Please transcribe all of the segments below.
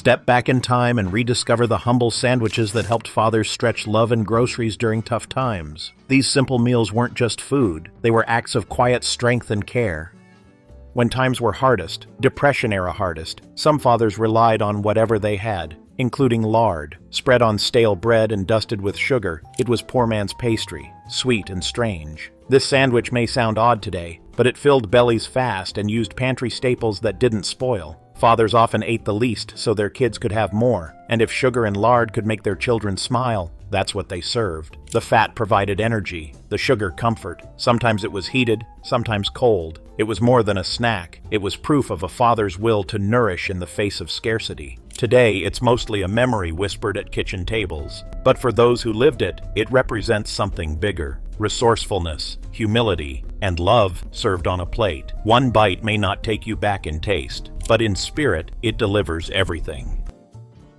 Step back in time and rediscover the humble sandwiches that helped fathers stretch love and groceries during tough times. These simple meals weren't just food, they were acts of quiet strength and care. When times were hardest, Depression-era hardest, some fathers relied on whatever they had, including lard. Spread on stale bread and dusted with sugar, it was poor man's pastry, sweet and strange. This sandwich may sound odd today, but it filled bellies fast and used pantry staples that didn't spoil. Fathers often ate the least so their kids could have more, and if sugar and lard could make their children smile, that's what they served. The fat provided energy, the sugar comfort. Sometimes it was heated, sometimes cold. It was more than a snack. It was proof of a father's will to nourish in the face of scarcity. Today, it's mostly a memory whispered at kitchen tables. But for those who lived it, it represents something bigger. Resourcefulness, humility, and love served on a plate. One bite may not take you back in taste, but in spirit, it delivers everything.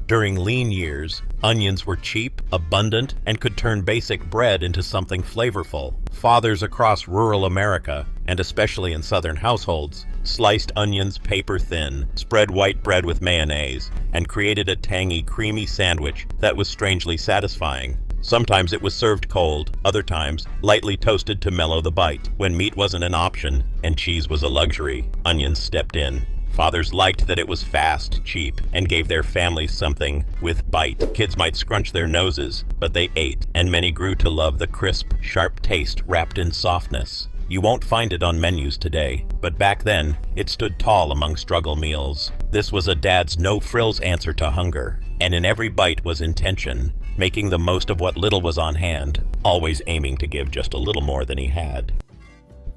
During lean years, onions were cheap, abundant, and could turn basic bread into something flavorful. Fathers across rural America, and especially in southern households, sliced onions paper thin, spread white bread with mayonnaise, and created a tangy, creamy sandwich that was strangely satisfying. Sometimes it was served cold, other times lightly toasted to mellow the bite. When meat wasn't an option and cheese was a luxury, onions stepped in. Fathers liked that it was fast, cheap, and gave their families something with bite. Kids might scrunch their noses, but they ate, and many grew to love the crisp, sharp taste wrapped in softness. You won't find it on menus today, but back then, it stood tall among struggle meals. This was a dad's no-frills answer to hunger, and in every bite was intention, making the most of what little was on hand, always aiming to give just a little more than he had.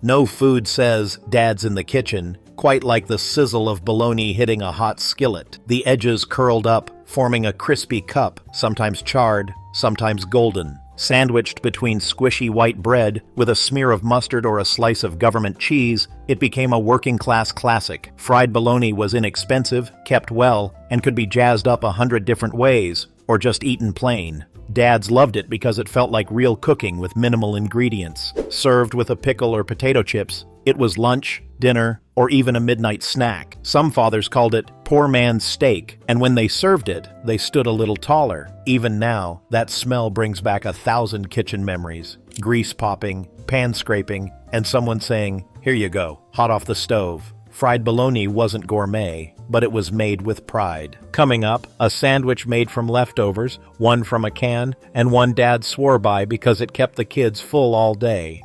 No food says, "Dad's in the kitchen," quite like the sizzle of bologna hitting a hot skillet. The edges curled up, forming a crispy cup, sometimes charred, sometimes golden. Sandwiched between squishy white bread with a smear of mustard or a slice of government cheese, it became a working-class classic. Fried bologna was inexpensive, kept well, and could be jazzed up 100 different ways, or just eaten plain. Dads loved it because it felt like real cooking with minimal ingredients. Served with a pickle or potato chips, it was lunch, dinner, or even a midnight snack. Some fathers called it poor man's steak, and when they served it, they stood a little taller. Even now, that smell brings back 1,000 kitchen memories. Grease popping, pan scraping, and someone saying, "Here you go, hot off the stove." Fried bologna wasn't gourmet, but it was made with pride. Coming up, a sandwich made from leftovers, one from a can, and one Dad swore by because it kept the kids full all day.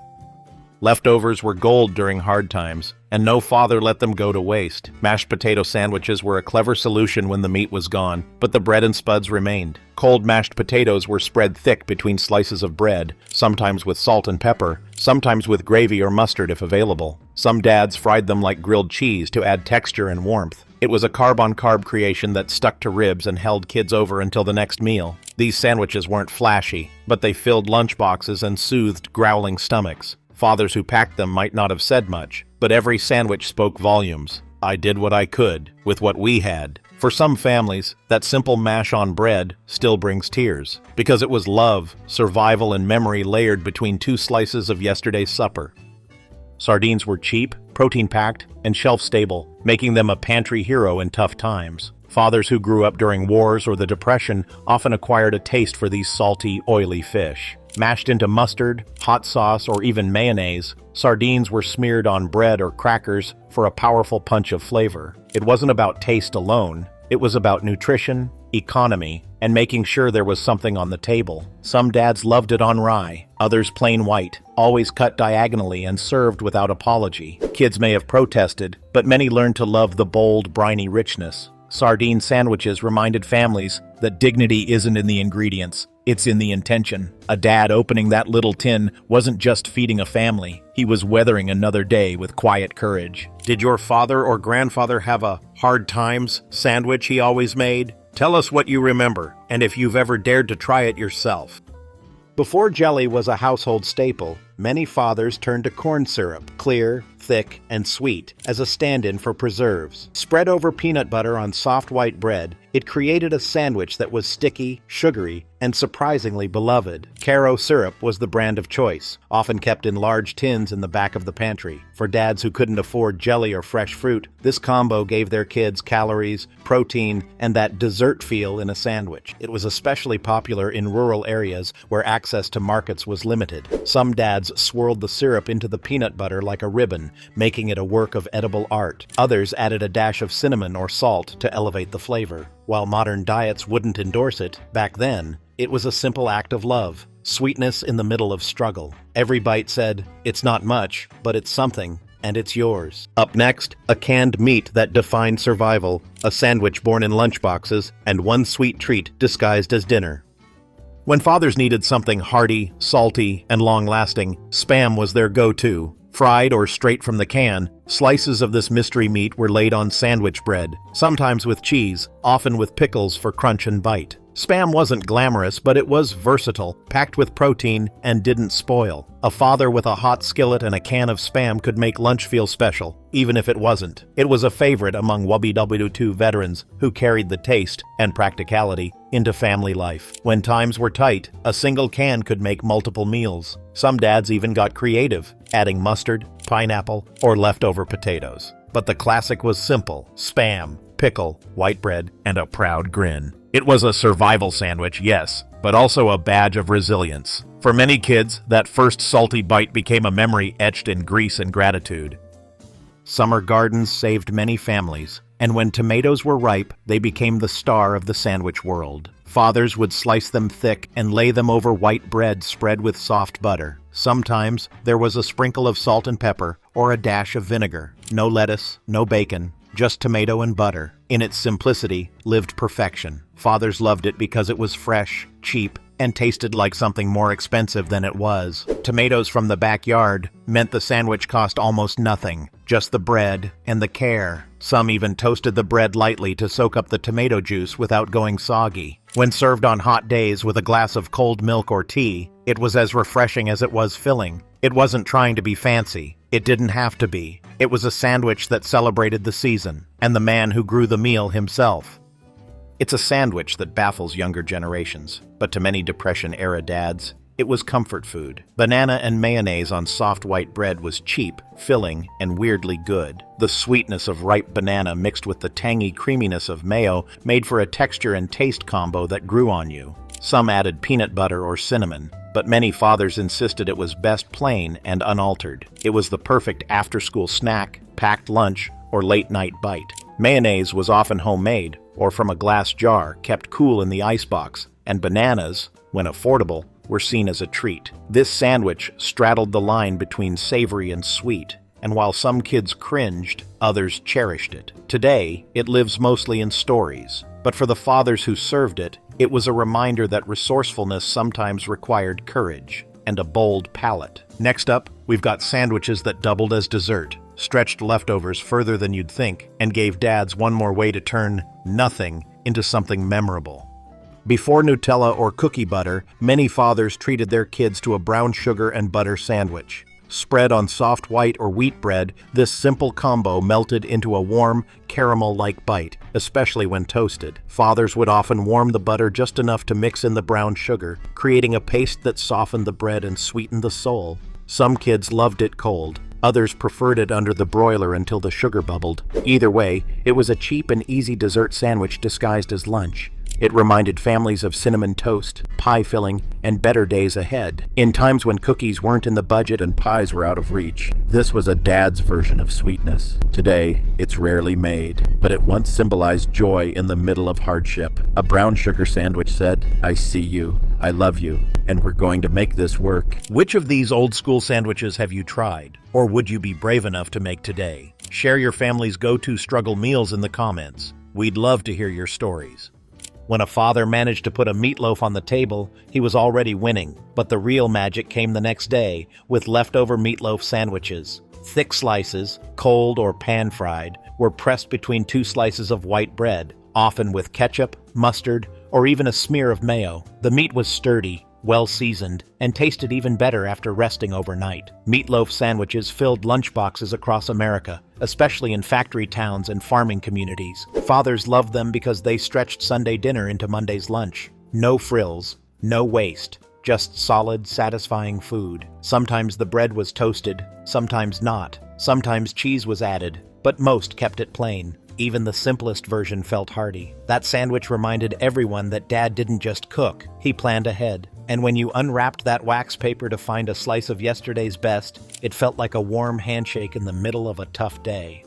Leftovers were gold during hard times, and no father let them go to waste. Mashed potato sandwiches were a clever solution when the meat was gone, but the bread and spuds remained. Cold mashed potatoes were spread thick between slices of bread, sometimes with salt and pepper, sometimes with gravy or mustard if available. Some dads fried them like grilled cheese to add texture and warmth. It was a carb-on-carb creation that stuck to ribs and held kids over until the next meal. These sandwiches weren't flashy, but they filled lunchboxes and soothed growling stomachs. Fathers who packed them might not have said much, but every sandwich spoke volumes. I did what I could, with what we had. For some families, that simple mash on bread still brings tears, because it was love, survival, and memory layered between two slices of yesterday's supper. Sardines were cheap, protein-packed, and shelf-stable, making them a pantry hero in tough times. Fathers who grew up during wars or the Depression often acquired a taste for these salty, oily fish. Mashed into mustard, hot sauce, or even mayonnaise, sardines were smeared on bread or crackers for a powerful punch of flavor. It wasn't about taste alone. It was about nutrition, economy, and making sure there was something on the table. Some dads loved it on rye, others plain white, always cut diagonally and served without apology. Kids may have protested, but many learned to love the bold, briny richness. Sardine sandwiches reminded families that dignity isn't in the ingredients, it's in the intention. A dad opening that little tin wasn't just feeding a family, he was weathering another day with quiet courage. Did your father or grandfather have a hard times sandwich he always made? Tell us what you remember, and if you've ever dared to try it yourself. Before jelly was a household staple, many fathers turned to corn syrup, clear, thick, and sweet, as a stand-in for preserves. Spread over peanut butter on soft white bread, It created a sandwich that was sticky, sugary, and surprisingly beloved. Caro Syrup was the brand of choice, often kept in large tins in the back of the pantry. For dads who couldn't afford jelly or fresh fruit, this combo gave their kids calories, protein, and that dessert feel in a sandwich. It was especially popular in rural areas where access to markets was limited. Some dads swirled the syrup into the peanut butter like a ribbon, making it a work of edible art. Others added a dash of cinnamon or salt to elevate the flavor. While modern diets wouldn't endorse it, back then, it was a simple act of love. Sweetness in the middle of struggle. Every bite said, "It's not much, but it's something, and it's yours." Up next, a canned meat that defined survival, a sandwich born in lunchboxes, and one sweet treat disguised as dinner. When fathers needed something hearty, salty, and long-lasting, Spam was their go-to. Fried or straight from the can, slices of this mystery meat were laid on sandwich bread, sometimes with cheese, often with pickles for crunch and bite. Spam wasn't glamorous, but it was versatile, packed with protein, and didn't spoil. A father with a hot skillet and a can of Spam could make lunch feel special, even if it wasn't. It was a favorite among WW2 veterans who carried the taste and practicality into family life. When times were tight, a single can could make multiple meals. Some dads even got creative, adding mustard, pineapple, or leftover potatoes. But the classic was simple: Spam, pickle, white bread, and a proud grin. It was a survival sandwich, yes, but also a badge of resilience. For many kids, that first salty bite became a memory etched in grease and gratitude. Summer gardens saved many families, and when tomatoes were ripe, they became the star of the sandwich world. Fathers would slice them thick and lay them over white bread spread with soft butter. Sometimes there was a sprinkle of salt and pepper or a dash of vinegar. No lettuce, no bacon, just tomato and butter. In its simplicity lived perfection. Fathers loved it because it was fresh, cheap, and tasted like something more expensive than it was. Tomatoes from the backyard meant the sandwich cost almost nothing, just the bread and the care. Some even toasted the bread lightly to soak up the tomato juice without going soggy. When served on hot days with a glass of cold milk or tea, it was as refreshing as it was filling. It wasn't trying to be fancy. It didn't have to be. It was a sandwich that celebrated the season, and the man who grew the meal himself. It's a sandwich that baffles younger generations, but to many Depression-era dads, it was comfort food. Banana and mayonnaise on soft white bread was cheap, filling, and weirdly good. The sweetness of ripe banana mixed with the tangy creaminess of mayo made for a texture and taste combo that grew on you. Some added peanut butter or cinnamon, but many fathers insisted it was best plain and unaltered. It was the perfect after-school snack, packed lunch, or late-night bite. Mayonnaise was often homemade, or from a glass jar kept cool in the icebox, and bananas, when affordable, were seen as a treat. This sandwich straddled the line between savory and sweet, and while some kids cringed, others cherished it. Today, it lives mostly in stories, but for the fathers who served it, it was a reminder that resourcefulness sometimes required courage and a bold palate. Next up, we've got sandwiches that doubled as dessert, stretched leftovers further than you'd think, and gave dads one more way to turn nothing into something memorable. Before Nutella or cookie butter, many fathers treated their kids to a brown sugar and butter sandwich. Spread on soft white or wheat bread, this simple combo melted into a warm, caramel-like bite, especially when toasted. Fathers would often warm the butter just enough to mix in the brown sugar, creating a paste that softened the bread and sweetened the soul. Some kids loved it cold. Others preferred it under the broiler until the sugar bubbled. Either way, it was a cheap and easy dessert sandwich disguised as lunch. It reminded families of cinnamon toast, pie filling, and better days ahead. In times when cookies weren't in the budget and pies were out of reach, this was a dad's version of sweetness. Today, it's rarely made, but it once symbolized joy in the middle of hardship. A brown sugar sandwich said, "I see you, I love you, and we're going to make this work." Which of these old-school sandwiches have you tried, or would you be brave enough to make today? Share your family's go-to struggle meals in the comments. We'd love to hear your stories. When a father managed to put a meatloaf on the table, he was already winning. But the real magic came the next day, with leftover meatloaf sandwiches. Thick slices, cold or pan-fried, were pressed between two slices of white bread, often with ketchup, mustard, or even a smear of mayo. The meat was sturdy, well seasoned, and tasted even better after resting overnight. Meatloaf sandwiches filled lunchboxes across America, especially in factory towns and farming communities. Fathers loved them because they stretched Sunday dinner into Monday's lunch. No frills, no waste, just solid, satisfying food. Sometimes the bread was toasted, sometimes not. Sometimes cheese was added, but most kept it plain. Even the simplest version felt hearty. That sandwich reminded everyone that Dad didn't just cook, he planned ahead. And when you unwrapped that wax paper to find a slice of yesterday's best, it felt like a warm handshake in the middle of a tough day.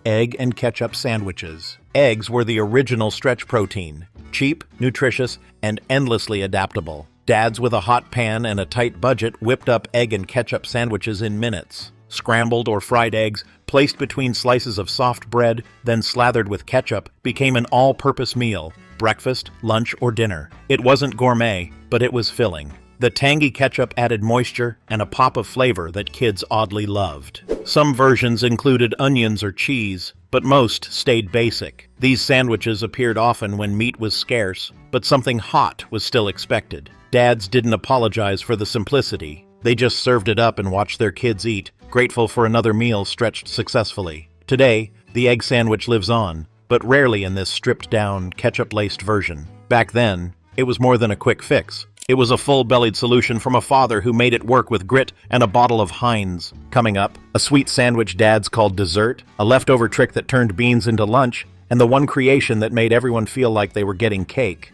Egg and ketchup sandwiches. Eggs were the original stretch protein. Cheap, nutritious, and endlessly adaptable. Dads with a hot pan and a tight budget whipped up egg and ketchup sandwiches in minutes. Scrambled or fried eggs, placed between slices of soft bread, then slathered with ketchup, became an all-purpose meal, breakfast, lunch, or dinner. It wasn't gourmet, but it was filling. The tangy ketchup added moisture and a pop of flavor that kids oddly loved. Some versions included onions or cheese, but most stayed basic. These sandwiches appeared often when meat was scarce, but something hot was still expected. Dads didn't apologize for the simplicity. They just served it up and watched their kids eat, grateful for another meal stretched successfully. Today, the egg sandwich lives on, but rarely in this stripped-down, ketchup-laced version. Back then, it was more than a quick fix. It was a full-bellied solution from a father who made it work with grit and a bottle of Heinz. Coming up, a sweet sandwich dads called dessert, a leftover trick that turned beans into lunch, and the one creation that made everyone feel like they were getting cake.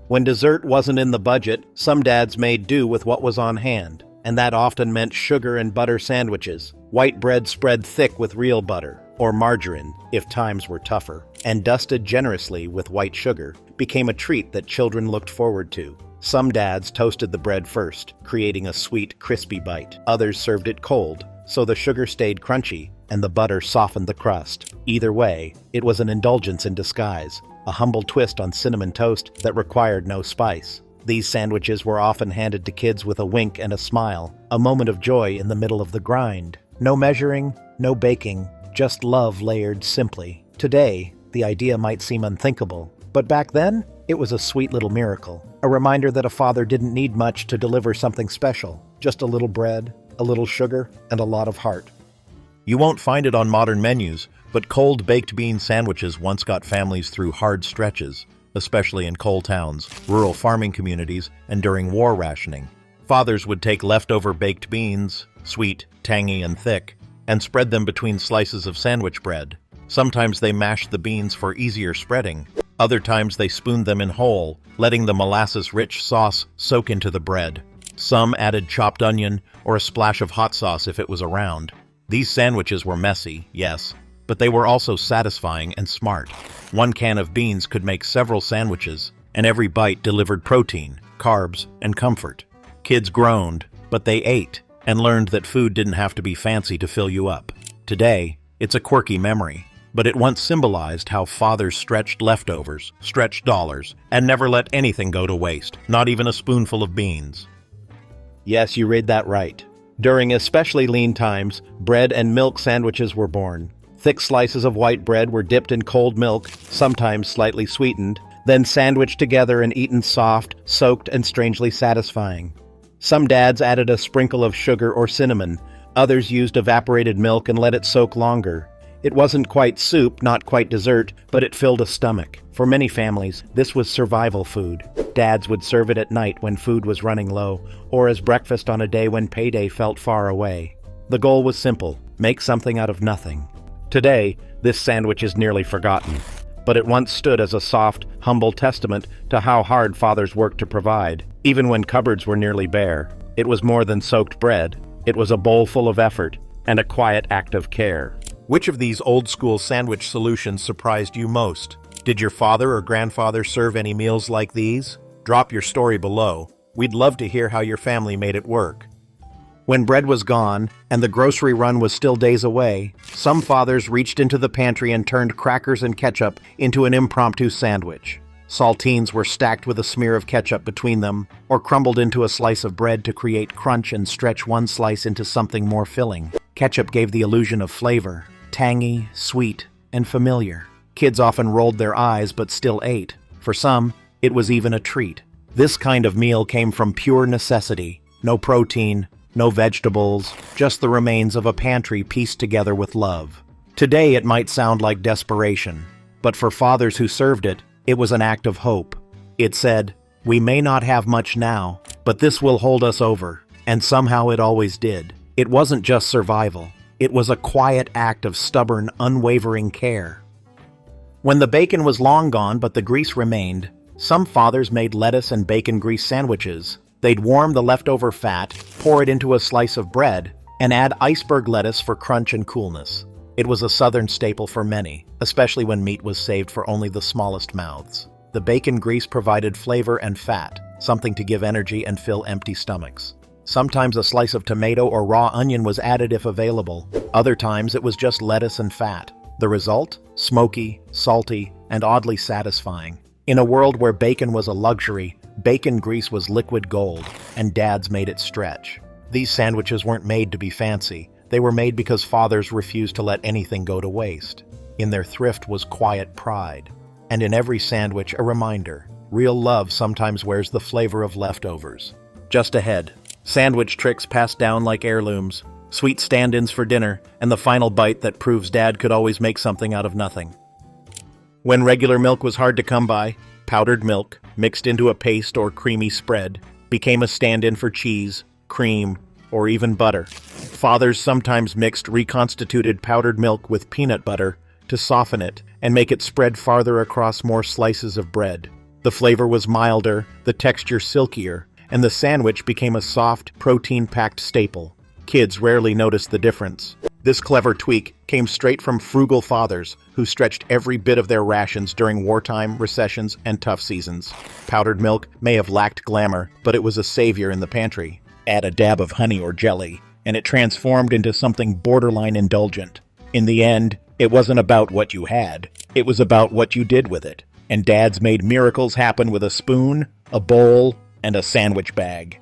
When dessert wasn't in the budget, some dads made do with what was on hand, and that often meant sugar and butter sandwiches, white bread spread thick with real butter, or margarine, if times were tougher, and dusted generously with white sugar, became a treat that children looked forward to. Some dads toasted the bread first, creating a sweet, crispy bite. Others served it cold, so the sugar stayed crunchy and the butter softened the crust. Either way, it was an indulgence in disguise, a humble twist on cinnamon toast that required no spice. These sandwiches were often handed to kids with a wink and a smile, a moment of joy in the middle of the grind. No measuring, no baking, just love layered simply. Today, the idea might seem unthinkable, but back then, it was a sweet little miracle. A reminder that a father didn't need much to deliver something special. Just a little bread, a little sugar, and a lot of heart. You won't find it on modern menus, but cold baked bean sandwiches once got families through hard stretches, especially in coal towns, rural farming communities, and during war rationing. Fathers would take leftover baked beans, sweet, tangy, and thick, and spread them between slices of sandwich bread. Sometimes they mashed the beans for easier spreading. Other times they spooned them in whole, letting the molasses-rich sauce soak into the bread. Some added chopped onion or a splash of hot sauce if it was around. These sandwiches were messy, yes, but they were also satisfying and smart. One can of beans could make several sandwiches, and every bite delivered protein, carbs, and comfort. Kids groaned, but they ate, and learned that food didn't have to be fancy to fill you up. Today, it's a quirky memory, but it once symbolized how fathers stretched leftovers, stretched dollars, and never let anything go to waste, not even a spoonful of beans. Yes, you read that right. During especially lean times, bread and milk sandwiches were born. Thick slices of white bread were dipped in cold milk, sometimes slightly sweetened, then sandwiched together and eaten soft, soaked, and strangely satisfying. Some dads added a sprinkle of sugar or cinnamon. Others used evaporated milk and let it soak longer. It wasn't quite soup, not quite dessert, but it filled a stomach. For many families, this was survival food. Dads would serve it at night when food was running low, or as breakfast on a day when payday felt far away. The goal was simple: make something out of nothing. Today, this sandwich is nearly forgotten, but it once stood as a soft, humble testament to how hard fathers worked to provide. Even when cupboards were nearly bare, it was more than soaked bread. It was a bowl full of effort and a quiet act of care. Which of these old-school sandwich solutions surprised you most? Did your father or grandfather serve any meals like these? Drop your story below. We'd love to hear how your family made it work. When bread was gone and the grocery run was still days away, some fathers reached into the pantry and turned crackers and ketchup into an impromptu sandwich. Saltines were stacked with a smear of ketchup between them, or crumbled into a slice of bread to create crunch and stretch one slice into something more filling. Ketchup gave the illusion of flavor, tangy, sweet, and familiar. Kids often rolled their eyes but still ate. For some, it was even a treat. This kind of meal came from pure necessity. No protein, no vegetables, just the remains of a pantry pieced together with love. Today it might sound like desperation, but for fathers who served it, it was an act of hope. It said, "We may not have much now, but this will hold us over." And somehow it always did. It wasn't just survival. It was a quiet act of stubborn, unwavering care. When the bacon was long gone but the grease remained, some fathers made lettuce and bacon grease sandwiches. They'd warm the leftover fat, pour it into a slice of bread, and add iceberg lettuce for crunch and coolness. It was a southern staple for many, especially when meat was saved for only the smallest mouths. The bacon grease provided flavor and fat, something to give energy and fill empty stomachs. Sometimes a slice of tomato or raw onion was added if available. Other times it was just lettuce and fat. The result? Smoky, salty, and oddly satisfying. In a world where bacon was a luxury, bacon grease was liquid gold, and dads made it stretch. These sandwiches weren't made to be fancy. They were made because fathers refused to let anything go to waste. In their thrift was quiet pride. And in every sandwich, a reminder. Real love sometimes wears the flavor of leftovers. Just ahead, sandwich tricks passed down like heirlooms, sweet stand-ins for dinner, and the final bite that proves Dad could always make something out of nothing. When regular milk was hard to come by, powdered milk, mixed into a paste or creamy spread, became a stand-in for cheese, cream, or even butter. Fathers sometimes mixed reconstituted powdered milk with peanut butter to soften it and make it spread farther across more slices of bread. The flavor was milder, the texture silkier, and the sandwich became a soft, protein-packed staple. Kids rarely noticed the difference. This clever tweak came straight from frugal fathers who stretched every bit of their rations during wartime, recessions, and tough seasons. Powdered milk may have lacked glamour, but it was a savior in the pantry. Add a dab of honey or jelly, and it transformed into something borderline indulgent. In the end, it wasn't about what you had. It was about what you did with it. And dads made miracles happen with a spoon, a bowl, and a sandwich bag.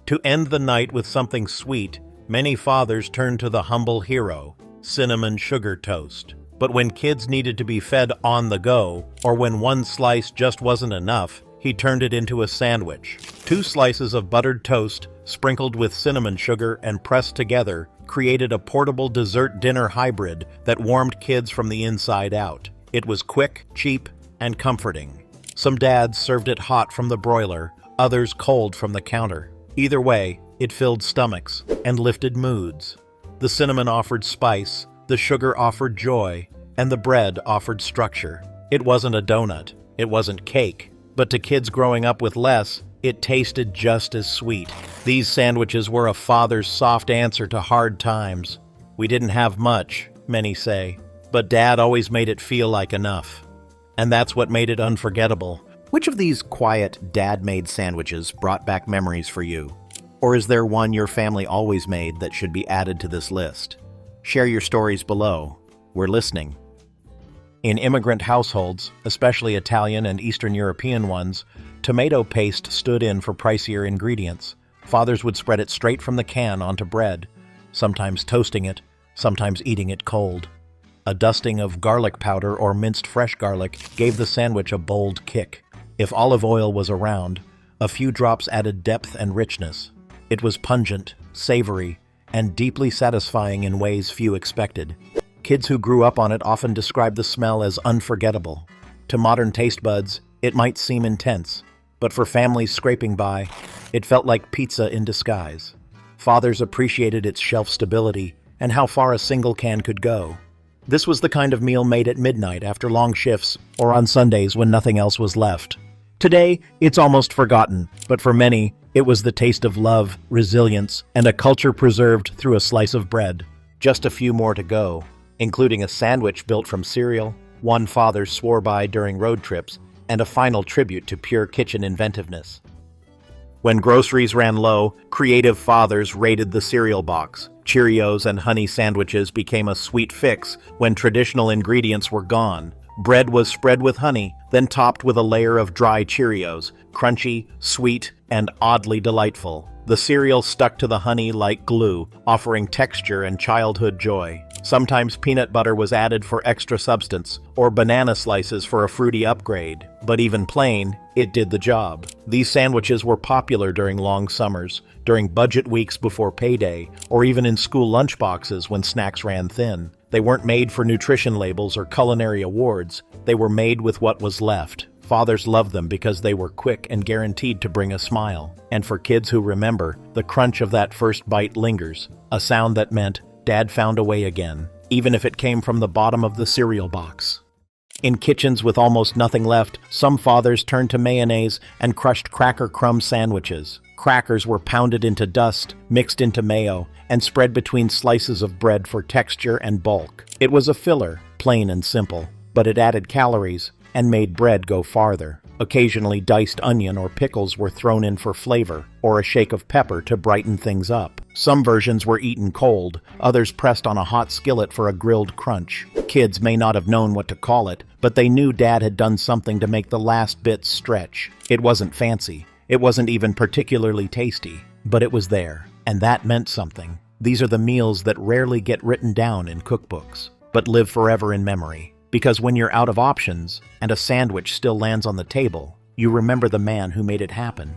To end the night with something sweet, many fathers turned to the humble hero, cinnamon sugar toast. But when kids needed to be fed on the go, or when one slice just wasn't enough, he turned it into a sandwich. 2 slices of buttered toast, sprinkled with cinnamon sugar and pressed together, created a portable dessert dinner hybrid that warmed kids from the inside out. It was quick, cheap, and comforting. Some dads served it hot from the broiler, others cold from the counter. Either way, it filled stomachs and lifted moods. The cinnamon offered spice, the sugar offered joy, and the bread offered structure. It wasn't a donut, it wasn't cake, but to kids growing up with less, it tasted just as sweet. These sandwiches were a father's soft answer to hard times. We didn't have much, many say, but Dad always made it feel like enough. And that's what made it unforgettable. Which of these quiet, dad-made sandwiches brought back memories for you? Or is there one your family always made that should be added to this list? Share your stories below. We're listening. In immigrant households, especially Italian and Eastern European ones, tomato paste stood in for pricier ingredients. Fathers would spread it straight from the can onto bread, sometimes toasting it, sometimes eating it cold. A dusting of garlic powder or minced fresh garlic gave the sandwich a bold kick. If olive oil was around, a few drops added depth and richness. It was pungent, savory, and deeply satisfying in ways few expected. Kids who grew up on it often describe the smell as unforgettable. To modern taste buds, it might seem intense, but for families scraping by, it felt like pizza in disguise. Fathers appreciated its shelf stability and how far a single can could go. This was the kind of meal made at midnight after long shifts or on Sundays when nothing else was left. Today, it's almost forgotten, but for many, it was the taste of love, resilience, and a culture preserved through a slice of bread. Just a few more to go, including a sandwich built from cereal, one father swore by during road trips, and a final tribute to pure kitchen inventiveness. When groceries ran low, creative fathers raided the cereal box. Cheerios and honey sandwiches became a sweet fix when traditional ingredients were gone. Bread was spread with honey, then topped with a layer of dry Cheerios, crunchy, sweet, and oddly delightful. The cereal stuck to the honey like glue, offering texture and childhood joy. Sometimes peanut butter was added for extra substance, or banana slices for a fruity upgrade. But even plain, it did the job. These sandwiches were popular during long summers, during budget weeks before payday, or even in school lunchboxes when snacks ran thin. They weren't made for nutrition labels or culinary awards. They were made with what was left. Fathers loved them because they were quick and guaranteed to bring a smile. And for kids who remember, the crunch of that first bite lingers, a sound that meant Dad found a way again, even if it came from the bottom of the cereal box. In kitchens with almost nothing left, some fathers turned to mayonnaise and crushed cracker crumb sandwiches. Crackers were pounded into dust, mixed into mayo, and spread between slices of bread for texture and bulk. It was a filler, plain and simple, but it added calories and made bread go farther. Occasionally diced onion or pickles were thrown in for flavor, or a shake of pepper to brighten things up. Some versions were eaten cold, others pressed on a hot skillet for a grilled crunch. Kids may not have known what to call it, but they knew Dad had done something to make the last bits stretch. It wasn't fancy. It wasn't even particularly tasty, but it was there, and that meant something. These are the meals that rarely get written down in cookbooks, but live forever in memory. Because when you're out of options, and a sandwich still lands on the table, you remember the man who made it happen.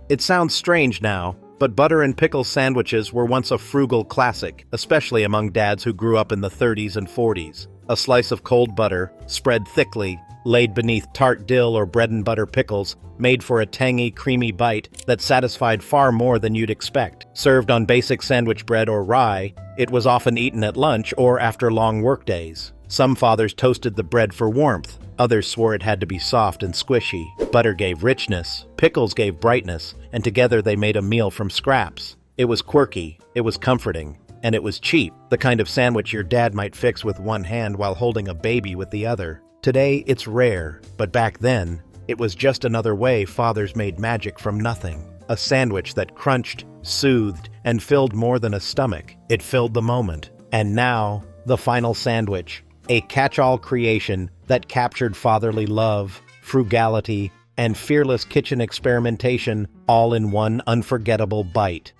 It sounds strange now, but butter and pickle sandwiches were once a frugal classic, especially among dads who grew up in the 30s and 40s. A slice of cold butter, spread thickly, laid beneath tart dill or bread and butter pickles, made for a tangy, creamy bite that satisfied far more than you'd expect. Served on basic sandwich bread or rye, it was often eaten at lunch or after long workdays. Some fathers toasted the bread for warmth, others swore it had to be soft and squishy. Butter gave richness, pickles gave brightness, and together they made a meal from scraps. It was quirky, it was comforting, and it was cheap, the kind of sandwich your dad might fix with one hand while holding a baby with the other. Today, it's rare, but back then, it was just another way fathers made magic from nothing. A sandwich that crunched, soothed, and filled more than a stomach. It filled the moment. And now, the final sandwich. A catch-all creation that captured fatherly love, frugality, and fearless kitchen experimentation all in one unforgettable bite.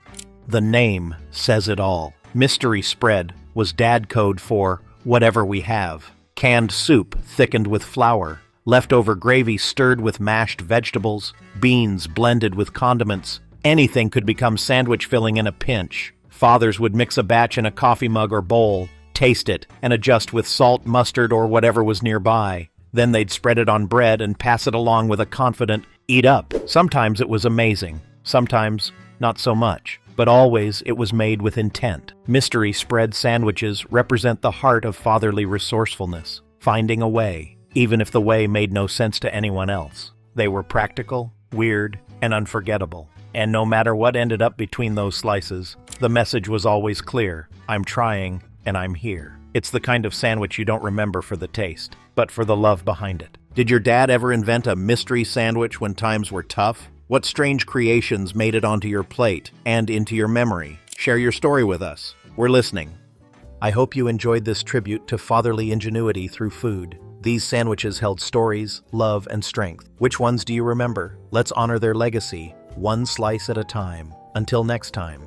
The name says it all. Mystery spread was dad code for whatever we have. Canned soup thickened with flour, leftover gravy stirred with mashed vegetables, beans blended with condiments. Anything could become sandwich filling in a pinch. Fathers would mix a batch in a coffee mug or bowl, taste it, and adjust with salt, mustard, or whatever was nearby. Then they'd spread it on bread and pass it along with a confident, "Eat up." Sometimes it was amazing, sometimes not so much, but always it was made with intent. Mystery spread sandwiches represent the heart of fatherly resourcefulness, finding a way, even if the way made no sense to anyone else. They were practical, weird, and unforgettable. And no matter what ended up between those slices, the message was always clear: I'm trying, and I'm here. It's the kind of sandwich you don't remember for the taste, but for the love behind it. Did your dad ever invent a mystery sandwich when times were tough? What strange creations made it onto your plate and into your memory? Share your story with us. We're listening. I hope you enjoyed this tribute to fatherly ingenuity through food. These sandwiches held stories, love, and strength. Which ones do you remember? Let's honor their legacy, one slice at a time. Until next time.